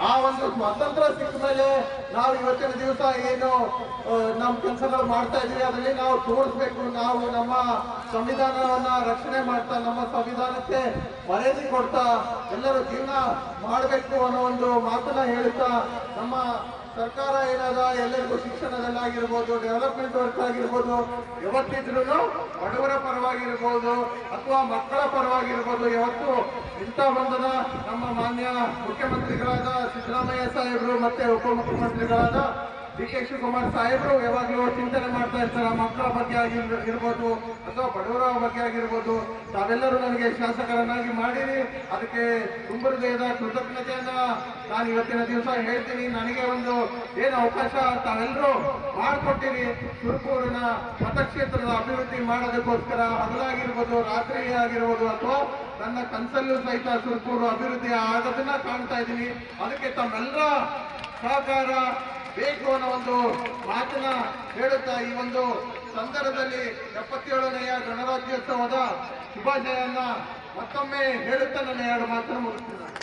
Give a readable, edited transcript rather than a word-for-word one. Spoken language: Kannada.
ಆ ಒಂದು ಸ್ವಾತಂತ್ರ್ಯ ಸಿಕ್ಕ ಮೇಲೆ ನಾವು ಇವತ್ತಿನ ದಿವಸ ಏನು ನಮ್ಮ ಕೆಲಸಗಳು ಮಾಡ್ತಾ ಇದೀವಿ ಅದರಲ್ಲಿ ನಾವು ತೋರಿಸ್ಬೇಕು. ನಾವು ನಮ್ಮ ಸಂವಿಧಾನವನ್ನ ರಕ್ಷಣೆ ಮಾಡ್ತಾ, ನಮ್ಮ ಸಂವಿಧಾನಕ್ಕೆ ಮರ್ಯಾದೆ ಕೊಡ್ತಾ ಎಲ್ಲರೂ ಜೀವನ ಮಾಡಬೇಕು ಅನ್ನೋ ಒಂದು ಮಾತನ್ನ ಹೇಳುತ್ತಾ, ನಮ್ಮ ಸರ್ಕಾರ ಏನಾದ ಎಲ್ಲರಿಗೂ ಶಿಕ್ಷಣದಲ್ಲಾಗಿರ್ಬೋದು, ಡೆವಲಪ್ಮೆಂಟ್ ವರ್ಕ್ ಆಗಿರ್ಬೋದು, ಯಾವತ್ತಿದ್ರೂ ಬಡವರ ಪರವಾಗಿರ್ಬೋದು ಅಥವಾ ಮಕ್ಕಳ ಪರವಾಗಿರ್ಬೋದು, ಯಾವತ್ತು ಇಂಥ ಬಂಧನ ನಮ್ಮ ಮಾನ್ಯ ಮುಖ್ಯಮಂತ್ರಿಗಳಾದ ಸಿದ್ದರಾಮಯ್ಯ ಸಾಹೇಬರು ಮತ್ತೆ ಉಪಮುಖ್ಯಮಂತ್ರಿಗಳಾದ ಡಿ.ಕೆ. ಶಿವಕುಮಾರ್ ಸಾಹೇಬರು ಯಾವಾಗಲೂ ಚಿಂತನೆ ಮಾಡ್ತಾ ಇರ್ತಾರೆ. ಮಕ್ಕಳ ಬಗ್ಗೆ ಆಗಿರ್ಬೋದು ಅಥವಾ ಬಡವರ ಬಗ್ಗೆ ಆಗಿರ್ಬೋದು. ತಾವೆಲ್ಲರೂ ನನಗೆ ಶಾಸಕರನ್ನಾಗಿ ಮಾಡಿರಿ, ಅದಕ್ಕೆ ತುಂಬ ಹೃದಯದ ಕೃತಜ್ಞತೆಯನ್ನ ನಾನು ಇವತ್ತಿನ ದಿವಸ ಹೇಳ್ತೀನಿ. ನನಗೆ ಒಂದು ಏನು ಅವಕಾಶ ತಾವೆಲ್ಲರೂ ಮಾಡಿಕೊಟ್ಟಿರಿ. ಸುರಪೂರಿನ ಮತಕ್ಷೇತ್ರದ ಅಭಿವೃದ್ಧಿ ಮಾಡೋದಕ್ಕೋಸ್ಕರ ಹಗಲಾಗಿರ್ಬೋದು, ರಾತ್ರಿ ಆಗಿರ್ಬೋದು ಅಥವಾ ನನ್ನ ಕನಸಲ್ಲೂ ಸಹಿತ ಸುರಪೂರು ಅಭಿವೃದ್ಧಿ ಆಗೋದನ್ನ ಕಾಣ್ತಾ ಇದ್ದೀನಿ. ಅದಕ್ಕೆ ತಮ್ಮೆಲ್ಲರ ಸಹಕಾರ ಬೇಕು ಅನ್ನೋ ಒಂದು ಮಾತನ್ನ ಹೇಳುತ್ತಾ ಈ ಒಂದು ಸಂದರ್ಭದಲ್ಲಿ 77ನೆಯ ಗಣರಾಜ್ಯೋತ್ಸವದ ಶುಭಾಶಯನ್ನ ಮತ್ತೊಮ್ಮೆ ಹೇಳುತ್ತಾ ನನ್ನ ಎರಡು ಮಾತನ್ನು ಮುಗಿಸ್ತೀನಿ.